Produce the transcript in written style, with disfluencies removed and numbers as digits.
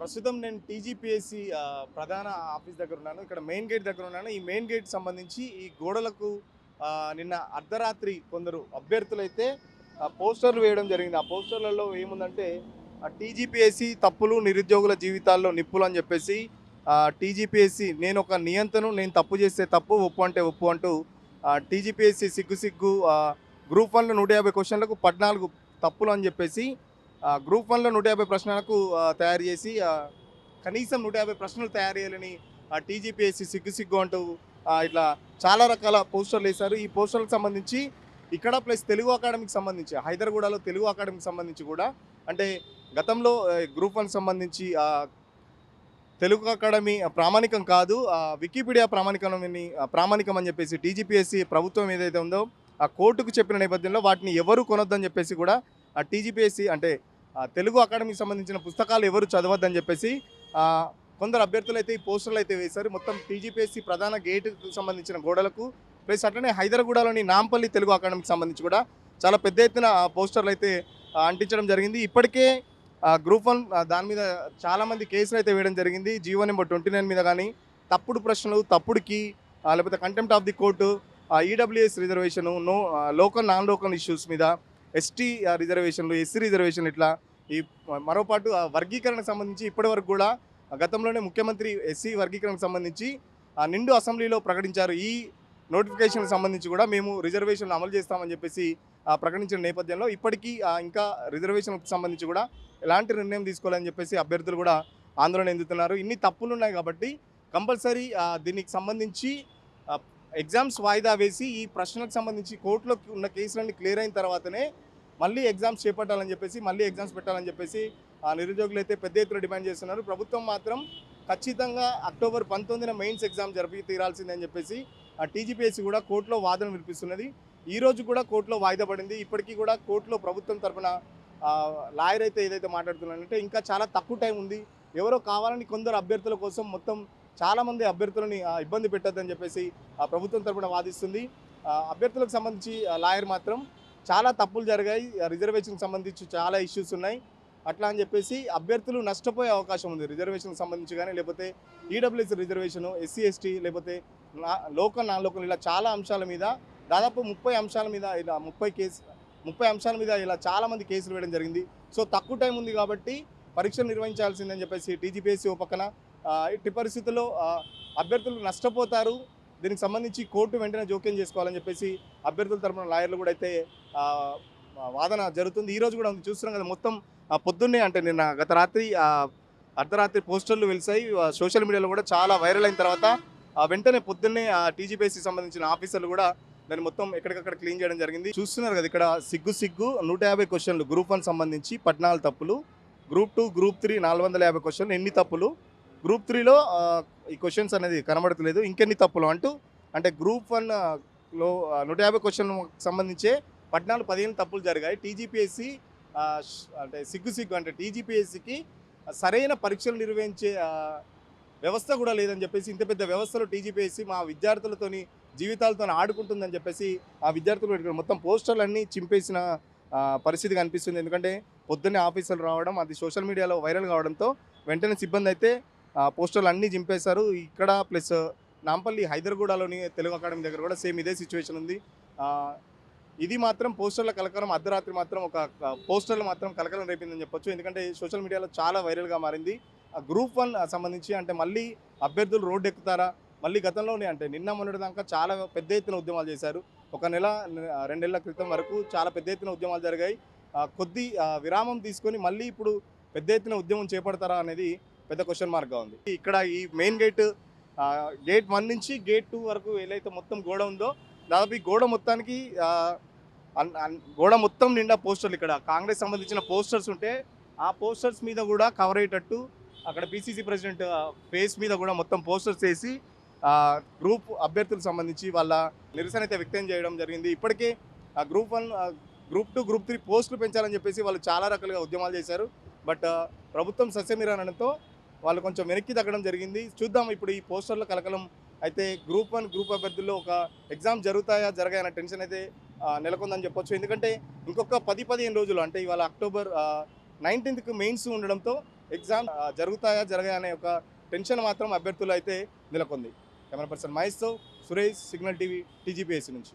ప్రస్తుతం నేను టీజీపీఎస్సీ ప్రధాన ఆఫీస్ దగ్గర ఉన్నాను. ఇక్కడ మెయిన్ గేట్ దగ్గర ఉన్నాను. ఈ మెయిన్ గేట్ సంబంధించి ఈ గోడలకు నిన్న అర్ధరాత్రి కొందరు అభ్యర్థులైతే పోస్టర్లు వేయడం జరిగింది. ఆ పోస్టర్లలో ఏముందంటే టీజీపీఎస్సీ తప్పులు నిరుద్యోగుల జీవితాల్లో నిప్పులు అని చెప్పేసి టీజీపీఎస్సీ నేను ఒక నియంతను, నేను తప్పు చేస్తే తప్పు, ఒప్పు అంటే ఒప్పు అంటూ టీజీపీఎస్సీ సిగ్గు సిగ్గు గ్రూప్ 1లో 150 క్వశ్చన్లకు 14 తప్పులు అని చెప్పేసి గ్రూప్ 1లో 150 ప్రశ్నలకు తయారు చేసి కనీసం 150 ప్రశ్నలు తయారు చేయాలని టీజీపీఎస్సీ సిగ్గు సిగ్గు అంటూ ఇట్లా చాలా రకాల పోస్టర్లు వేశారు. ఈ పోస్టర్లకు సంబంధించి ఇక్కడ ప్లస్ తెలుగు అకాడమీకి సంబంధించి హైదరాబాద్లో తెలుగు అకాడమీకి సంబంధించి కూడా అంటే గతంలో గ్రూప్ 1 సంబంధించి తెలుగు అకాడమీ ప్రామాణికం కాదు, వికీపీడియా ప్రామాణికం అని చెప్పేసి టీజీపీఎస్సీ ప్రభుత్వం ఏదైతే ఉందో ఆ కోర్టుకు చెప్పిన నేపథ్యంలో వాటిని ఎవరు కొనొద్దని చెప్పేసి కూడా ఆ టీజీపీఎస్సీ అంటే తెలుగు అకాడమీకి సంబంధించిన పుస్తకాలు ఎవరు చదవద్దని చెప్పేసి కొందరు అభ్యర్థులు అయితే ఈ పోస్టర్లు అయితే వేశారు. మొత్తం టీజీపీఎస్సీ ప్రధాన గేటుకు సంబంధించిన గోడలకు ప్లస్ అట్లనే హైదరాబాద్లోని నాంపల్లి తెలుగు అకాడమీకి సంబంధించి కూడా చాలా పెద్ద ఎత్తున పోస్టర్లు అయితే అంటించడం జరిగింది. ఇప్పటికే గ్రూప్ 1 దాని మీద చాలామంది కేసులు అయితే వేయడం జరిగింది. జీవో నెంబర్ 29 మీద కానీ తప్పుడు ప్రశ్నలు, తప్పుడుకి లేకపోతే contempt of the court, EWS reservation, local non local issues మీద, ఎస్టీ రిజర్వేషన్లు, ఎస్సీ రిజర్వేషన్లు ఇట్లా ఈ మరోపాటు వర్గీకరణకు సంబంధించి ఇప్పటివరకు కూడా గతంలోనే ముఖ్యమంత్రి ఎస్సీ వర్గీకరణకు సంబంధించి నిండు అసెంబ్లీలో ప్రకటించారు. ఈ నోటిఫికేషన్కి సంబంధించి కూడా మేము రిజర్వేషన్లు అమలు చేస్తామని చెప్పేసి ప్రకటించిన నేపథ్యంలో ఇప్పటికీ ఇంకా రిజర్వేషన్కి సంబంధించి కూడా ఎలాంటి నిర్ణయం తీసుకోవాలని చెప్పేసి అభ్యర్థులు కూడా ఆందోళన చెందుతున్నారు. ఇన్ని తప్పులు ఉన్నాయి కాబట్టి కంపల్సరీ దీనికి సంబంధించి ఎగ్జామ్స్ వాయిదా వేసి ఈ ప్రశ్నలకు సంబంధించి కోర్టులో ఉన్న కేసులన్నీ క్లియర్ అయిన తర్వాతనే మళ్ళీ ఎగ్జామ్స్ చేపట్టాలని చెప్పేసి మళ్ళీ ఎగ్జామ్స్ పెట్టాలని చెప్పేసి నిరుద్యోగులు అయితే పెద్ద ఎత్తున డిమాండ్ చేస్తున్నారు. ప్రభుత్వం మాత్రం ఖచ్చితంగా అక్టోబర్ 19న మెయిన్స్ ఎగ్జామ్ జరిపి తీరాల్సిందని చెప్పేసి టీజీపీఎస్సీ కూడా కోర్టులో వాదన వినిపిస్తున్నది. ఈ రోజు కూడా కోర్టులో వాయిదా పడింది. ఇప్పటికీ కూడా కోర్టులో ప్రభుత్వం తరఫున లాయర్ అయితే ఏదైతే మాట్లాడుతున్నారంటే ఇంకా చాలా తక్కువ టైం ఉంది, ఎవరో కావాలని కొందరు అభ్యర్థుల కోసం మొత్తం చాలామంది అభ్యర్థులని ఇబ్బంది పెట్టద్దని చెప్పేసి ప్రభుత్వం తరఫున వాదిస్తుంది. అభ్యర్థులకు సంబంధించి లాయర్ మాత్రం చాలా తప్పులు జరిగాయి, రిజర్వేషన్కి సంబంధించి చాలా ఇష్యూస్ ఉన్నాయి అట్లా అని చెప్పేసి అభ్యర్థులు నష్టపోయే అవకాశం ఉంది. రిజర్వేషన్కి సంబంధించి కానీ లేకపోతే ఈడబ్ల్యూఎస్ రిజర్వేషను, ఎస్సీ ఎస్టీ లేకపోతే లోకల్ నాన్ లోకల్ ఇలా చాలా అంశాల మీద దాదాపు 30 అంశాల మీద ఇలా 30 అంశాల మీద ఇలా చాలామంది కేసులు వేయడం జరిగింది. సో తక్కువ టైం ఉంది కాబట్టి పరీక్షలు నిర్వహించాల్సిందని చెప్పేసి టీజీపీఎస్సీ ఓ పక్కన ఇట్టి పరిస్థితుల్లో అభ్యర్థులు నష్టపోతారు, దీనికి సంబంధించి కోర్టు వెంటనే జోక్యం చేసుకోవాలని చెప్పేసి అభ్యర్థుల తరపున లాయర్లు కూడా అయితే వాదన జరుగుతుంది. ఈరోజు కూడా ఉంది, చూస్తున్నాం కదా మొత్తం పొద్దున్నే అంటే నిన్న గత రాత్రి అర్ధరాత్రి పోస్టర్లు వెలిసాయి, సోషల్ మీడియాలో కూడా చాలా వైరల్ అయిన తర్వాత వెంటనే పొద్దున్నే టీజీపీఎస్సీ సంబంధించిన ఆఫీసర్లు కూడా దాన్ని మొత్తం ఎక్కడికక్కడ క్లీన్ చేయడం జరిగింది. చూస్తున్నారు కదా ఇక్కడ సిగ్గు 150 క్వశ్చన్లు గ్రూప్ 1 సంబంధించి 14 తప్పులు, గ్రూప్ 2 గ్రూప్ 3 450 క్వశ్చన్లు ఎన్ని తప్పులు, గ్రూప్ 3లో ఈ క్వశ్చన్స్ అనేది కనబడతలేదు ఇంకెన్ని తప్పులు అంటూ అంటే గ్రూప్ 1లో 150 క్వశ్చన్ సంబంధించే 15 తప్పులు జరిగాయి. టీజీపీఎస్సీ అంటే సిగ్గు అంటే టీజీపీఎస్సీకి సరైన పరీక్షలు నిర్వహించే వ్యవస్థ కూడా లేదని చెప్పేసి ఇంత పెద్ద వ్యవస్థలో టీజీపీఎస్సీ మా విద్యార్థులతోని జీవితాలతో ఆడుకుంటుందని చెప్పేసి ఆ విద్యార్థులు మొత్తం పోస్టర్లన్నీ చింపేసిన పరిస్థితి కనిపిస్తుంది. ఎందుకంటే పొద్దున్నే ఆఫీసర్లు రావడం అది సోషల్ మీడియాలో వైరల్ కావడంతో వెంటనే సిబ్బంది అయితే పోస్టర్లు అన్నీ చింపేశారు. ఇక్కడ ప్లస్ నాంపల్లి హైదరాబాద్లోని తెలుగు అకాడమీ దగ్గర కూడా సేమ్ ఇదే సిచ్యువేషన్ ఉంది. ఇది మాత్రం పోస్టర్ల కలకలం అర్ధరాత్రి మాత్రం ఒక పోస్టర్లు మాత్రం కలకలం రేపిందని చెప్పొచ్చు. ఎందుకంటే సోషల్ మీడియాలో చాలా వైరల్గా మారింది. గ్రూప్ 1 సంబంధించి అంటే మళ్ళీ అభ్యర్థులు రోడ్డు ఎక్కుతారా, మళ్ళీ గతంలోనే అంటే నిన్న మొన్నటి దాకా చాలా పెద్ద ఎత్తున ఉద్యమాలు చేశారు. 1 నెల 2 నెలల క్రితం వరకు చాలా పెద్ద ఎత్తున ఉద్యమాలు జరిగాయి. కొద్ది విరామం తీసుకొని మళ్ళీ ఇప్పుడు పెద్ద ఎత్తున ఉద్యమం చేపడతారా అనేది పెద్ద క్వశ్చన్ మార్క్గా ఉంది. ఇక్కడ ఈ మెయిన్ గేట్ 1 నుంచి గేట్ 2 వరకు ఏదైతే మొత్తం గోడ ఉందో దాదాపు ఈ గోడ మొత్తం నిండా పోస్టర్లు, ఇక్కడ కాంగ్రెస్ సంబంధించిన పోస్టర్స్ ఉంటే ఆ పోస్టర్స్ మీద కూడా కవర్ అయ్యేటట్టు అక్కడ పీసీసీ ప్రెసిడెంట్ ఫేస్ మీద కూడా మొత్తం పోస్టర్స్ వేసి గ్రూప్ అభ్యర్థులకు సంబంధించి వాళ్ళ నిరసన అయితే వ్యక్తం చేయడం జరిగింది. ఇప్పటికే గ్రూప్ 1 గ్రూప్ 2 గ్రూప్ 3 పోస్టులు పెంచాలని చెప్పేసి వాళ్ళు చాలా రకాలుగా ఉద్యమాలు చేశారు. బట్ ప్రభుత్వం సస్యమిరానంతో వాళ్ళు కొంచెం వెనక్కి తగ్గడం జరిగింది. చూద్దాం ఇప్పుడు ఈ పోస్టర్ల కలకలం అయితే గ్రూప్ 1 గ్రూప్ అభ్యర్థుల్లో ఒక ఎగ్జామ్ జరగాయన్న టెన్షన్ అయితే నెలకొందని చెప్పొచ్చు. ఎందుకంటే ఇంకొక 10-15 రోజులు అంటే ఇవాళ అక్టోబర్ 19కి మెయిన్స్ ఉండడంతో ఎగ్జామ్ జరుగుతాయా జరగాయా అనే ఒక టెన్షన్ మాత్రం అభ్యర్థులు అయితే నెలకొంది. కెమెరా పర్సన్ మహేష్తో సురేష్, సిగ్నల్ టీవీ, టీజీపీఎస్సీ నుంచి.